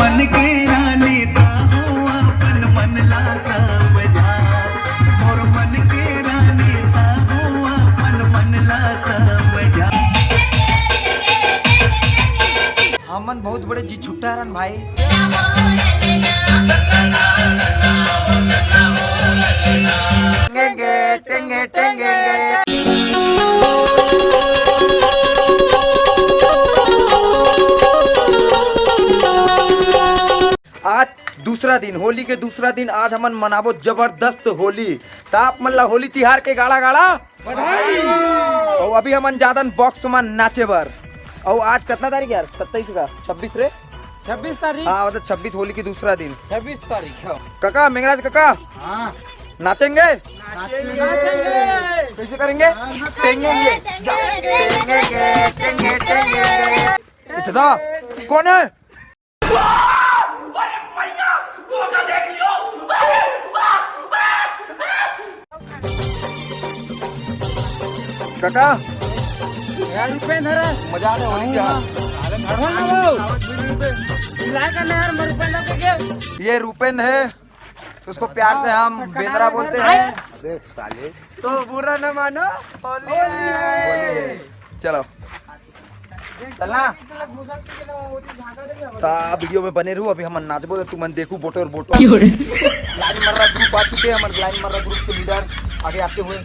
मन के नेता हो अपन मन ला सब जा मोर मन के नेता हो अपन मन ला सब जा। हमन बहुत बड़े जी छुट्टा रन भाई। टेंगे टेंगे टेंगे आज दूसरा दिन, होली के दूसरा दिन आज हमन मनाबो जबरदस्त होली। ताप मन ला होली तिहार के गाड़ा गाड़ा बधाई। और अभी हमन जादन बॉक्स में नाचे बर। और आज कितना तारीख यार? 27 का 26 रे 26 तारीख। हाँ मतलब 26 होली की दूसरा दिन 26 तारीख। काका मेघराज काका हाँ नाचेंगे? नाचेंगे। कैसे करेंगे? टेंगेंगे टेंगेंगे टेंगे टेंगे। इतना कौन है? काका यार रुपए धरे मजा आ रहा है होली का। अरे धड़वन ना वो मिलाए करने यार मर रुपए ना के। ये रूपेन है, उसको प्यार से हम बेदरा बोलते हैं। अरे साले तो बुरा न मानो होली है। चलो चलना वीडियो में बने रहू। अभी हम नाचबो तो तुम देखू बोटो और बोटो। लाइन मर्रा ग्रुप आ चुके हैं, हमारे लाइन मर्रा ग्रुप के लीडर आगे आते हुए।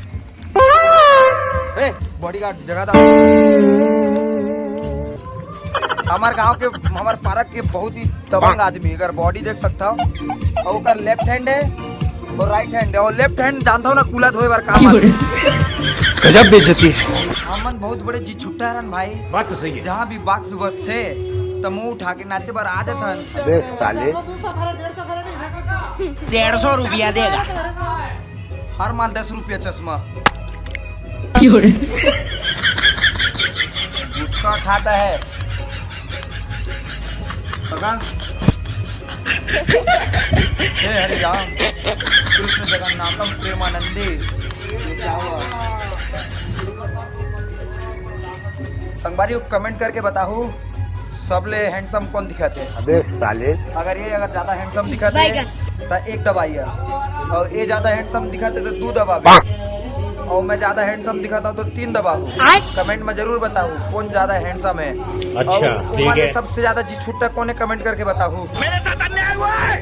ए बॉडीगार्ड जगह था। हमारे गांव के हमारे पार्क के बहुत ही दबंग आदमी, अगर बॉडी देख सकता हो। और उसका लेफ्ट हैंड है और राइट हैंड है। और लेफ्ट हैंड जानता हो ना कूला धोए बार काम आती है। गजब बेइज्जती है। हमन बहुत बड़े जी छुट्टा रन भाई। बात तो सही है। जहाँ भी बाक्स बस थे तो मुंह उठा के नाचे बार आ जाथन। अरे साले 150 रुपया देगा। हर माल 10 रुपया चश्मा। गुटखा खाता है काका। हे हरि राम कृष्ण जगन्नाथम प्रेमानंदी। ये क्या हुआ? संगवारी कमेंट करके बताओ सबले हैंडसम कौन दिखाते हैं। अबे साले अगर ज्यादा हैंडसम दिखाते हैं तो एक दबाइए, और ये ज्यादा हैंडसम दिखाते तो 2 दबावे, और मैं ज्यादा हैंडसम दिखाता हूँ तो 3 दबाऊ। कमेंट में जरूर बताओ कौन ज्यादा हैंडसम है। अच्छा ठीक है। सबसे ज्यादा जी छुट्टा कौन है कमेंट करके बताओ। मेरे साथ अन्याय हुआ है।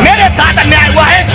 मेरे साथ अन्याय हुआ है।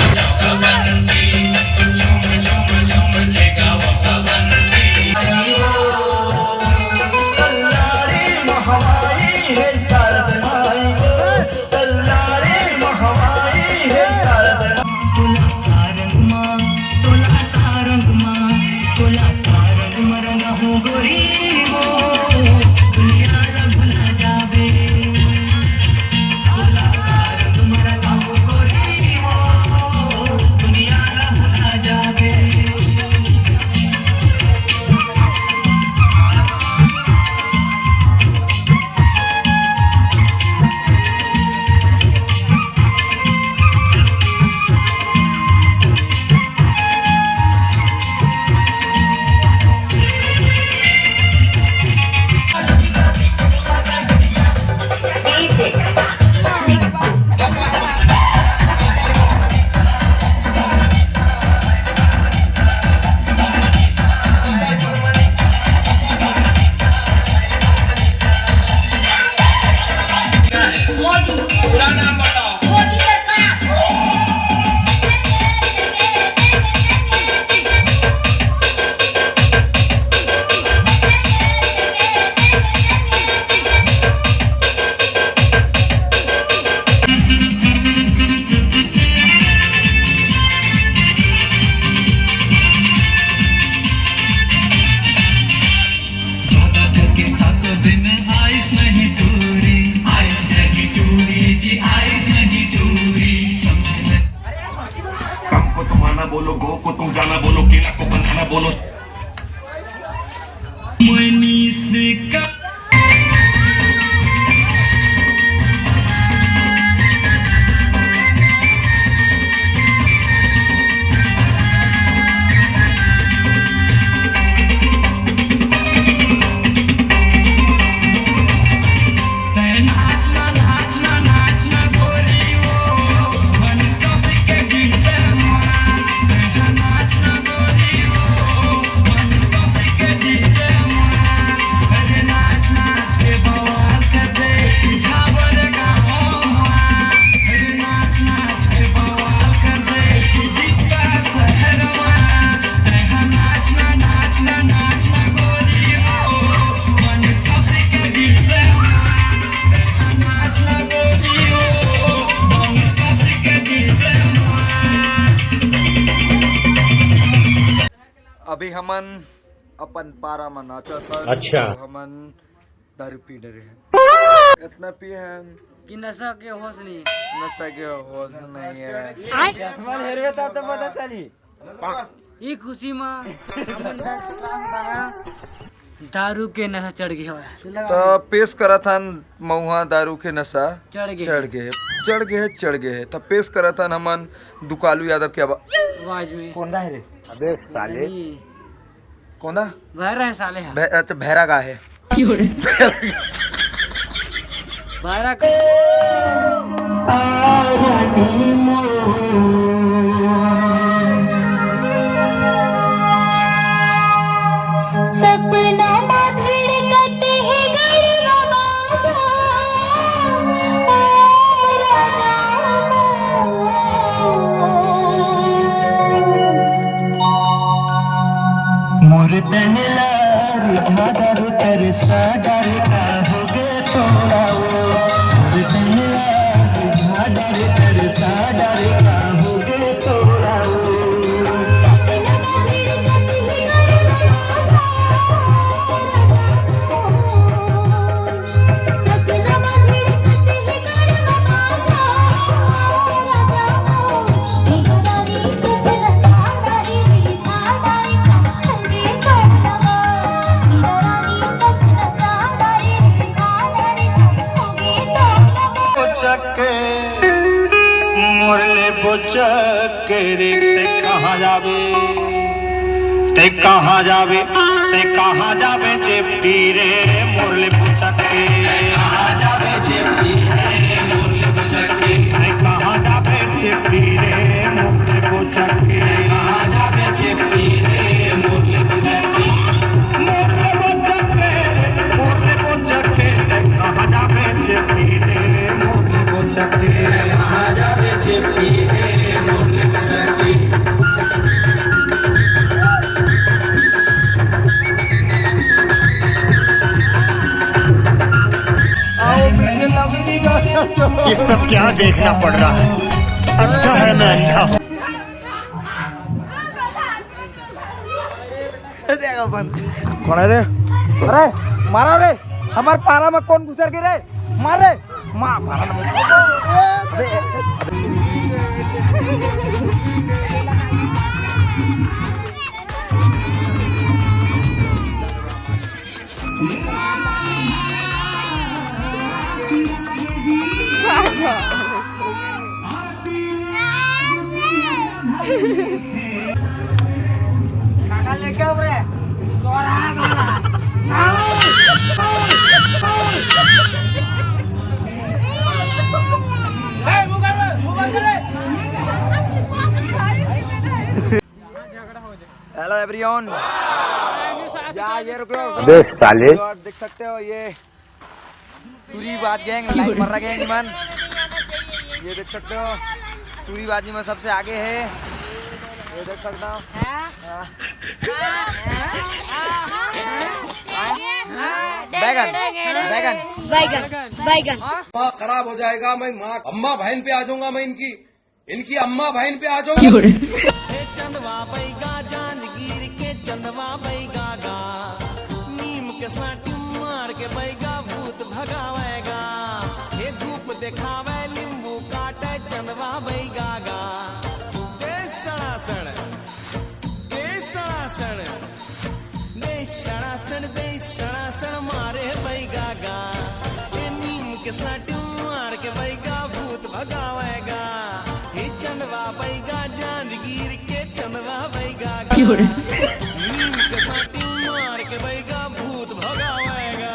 बोलो गो को तुम जाना बोलो केला को बनाना बोलो मनीष का अभी हमन अपन पारा में नाचा था। अच्छा। तो हमन दारू पी डरे हैं। इतना पिए हैं कि नशा के होश नहीं नशा के होश नहीं है। चश्मा हेरवे तब तो पता चली ई खुशी में हमन दारू के नशा चढ़ गया तो पेश करा था महुआ दारू के नशा चढ़ गए तो पेश करा था हमन दुकालू यादव के आवाज में कौन है रे अबे साले कौन है बह रहे साले हम अच्छा भैरा गा है बारह सपना धड़कते हैं गरबा बाजा मुर्दन लारी झाडर कर साडर का हो गे थोड़ा वो मुर्दन लारी झाडर कर साडर का हो गे थोड़ा वो सपना धड़कते हैं गरबा बाजा सपना धड़कते हैं गरबा बाजा निगरानी जैसे झाड़ा रे झाड़ा रे होगे तोड़ा निगरानी जैसे झाड़ा रे होगे तोड़ा चक्के मुरले बोचक्के रे ते कहाँ जावे चेपटी रे मुरले बोचक्के कहाँ जावे चेपटी रे मुरले बोचक्के कहाँ जावे चेपटी रे मुरले बोचक्के कहाँ जावे चेपटी रे मुरले बोचक्के मुरले बोचक्के कहाँ जावे चेपटी रे मुरले बोचक्के कहाँ जावे चेपटी रे मुरले बोचक्के ये सब क्या देखना पड़ रहा है अच्छा है मैं अंधा हूँ कौन है रे अरे मारा रे हमार पारा में कौन घुसर गए रे मार रे मारा लेके अब रे हेलो एवरीवन ये रुको अबे साले और देख सकते हो ये तुरी बाज गैंग लाइट मर्रा गैंग ईमान ये देख सकते हो तुरी बाजी में सबसे आगे है ये देख सकता हूँ बैगन बैगन बैगन बैगन माँ खराब हो जाएगा मैं माँ अम्मा बहन पे आ जाऊंगा मैं इनकी अम्मा बहन पे आ जाऊंगा चंदवा बैगा जांजगीर के चंदवा बैगा गा नीम के साटी मार के बैगा भूत भगावेगा हे धूप दिखावे नींबू काटे चंदवा बैगा गा सड़ा सड़ भगावेगा हे चंदवा बैगा जांजगीर के चंदवा बैगा नीम के साटी मार के बैगा भूत भगावेगा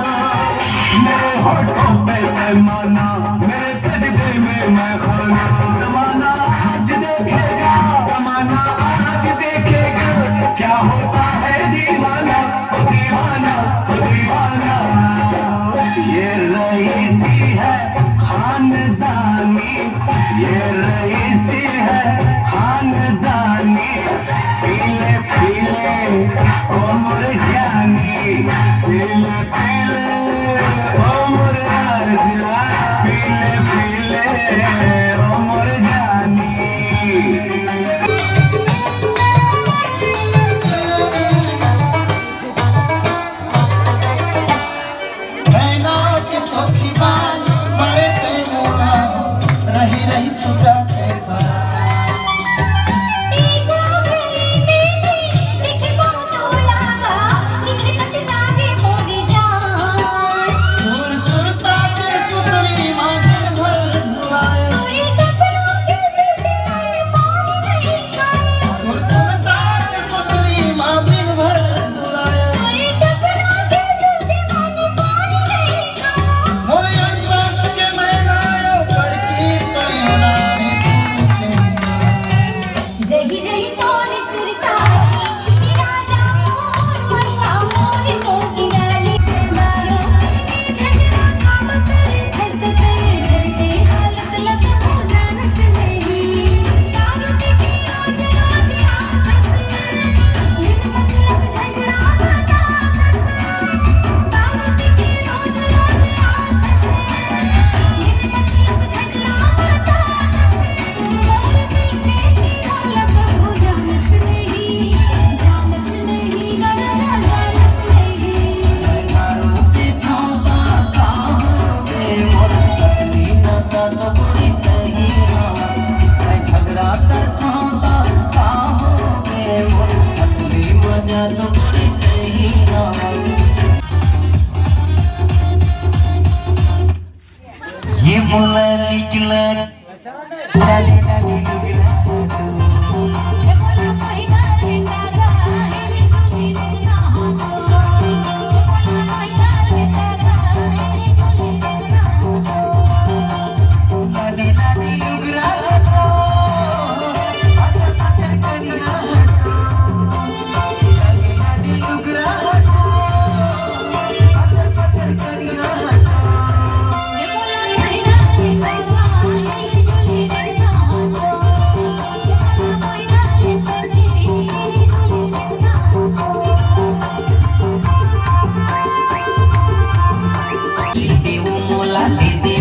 मेरे होठों पे पैमाना मेरे सजदे में मैं खाना जमाना आज देखेगा जमाना आज देखेगा क्या होता है दीवाना ओ दीवाना ओ दीवाना ये रईसी है खानदानी ये रईसी है खानदानी पीले पीले ओ मुरझानी पीले पीले ओ मुरझानी पीले पीले ओ मुरझानी बहनों की चौकी बाल मरे ते मोला रही रही छुटा ते एको घड़ी में देखे बहुत लागा निकले कसे लागे मोरी जान सुर सुरता के सुतरी मांझर भर बुलाए तोरे सपनों के सुनते मन पानी नहीं खाए सुर सुरता के सुतरी मांझर भर बुलाए तोरे सपनों के सुनते मन पानी नहीं खाए मोरे अंदाज के मैना पड़ती परियोना रही रही तोरे सुरता राजा मोर मनवा मोर मोगी गाली मारो झगड़ा काम करे हंस से डरते हालत लग हो जान से नहीं दारू पी के रोज रोज आपस बिन मतलब झगड़ा बता दारू पी के रोज रोज आपस बिन मतलब झगड़ा बता मोर दिल में अलग हो जान से नहीं गर जान से नहीं ये बोला निकला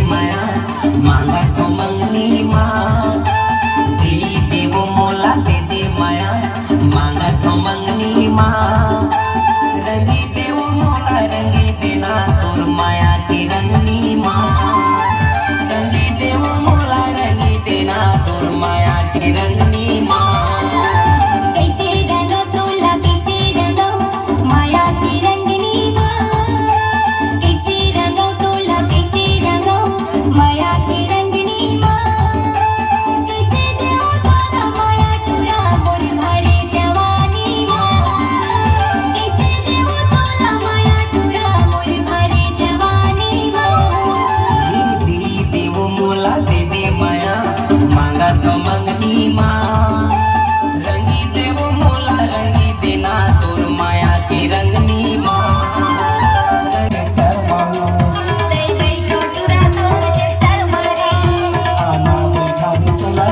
मांगा तो मंगनी माँ दिली देव मोला दे दे माया मांगा तो मंगनी माँ रंगी देव मोला रंगी देना तोर माया की रंगनी माँ रंगी देव मोला रंगी देना तोर माया की रंगनी माँ कैसे रंगो तोला कैसे रंगो माया की रंगनी माँ कैसे रंगो तोला कैसे रंगो माया की रंगनी माँ कैसे देओ तोला माया टुरा मोर भरे जवानी माँ कैसे देओ तोला माया टुरा मोर भरे जवानी माँ दिली देव मोला दे दे माया मांगा तो मंगनी माँ रंगी देव मोला रंगी देना तोर माया की रंगनी माँ नहीं बैठो टुरा तोर चक्कर मारे आना बैठा तोला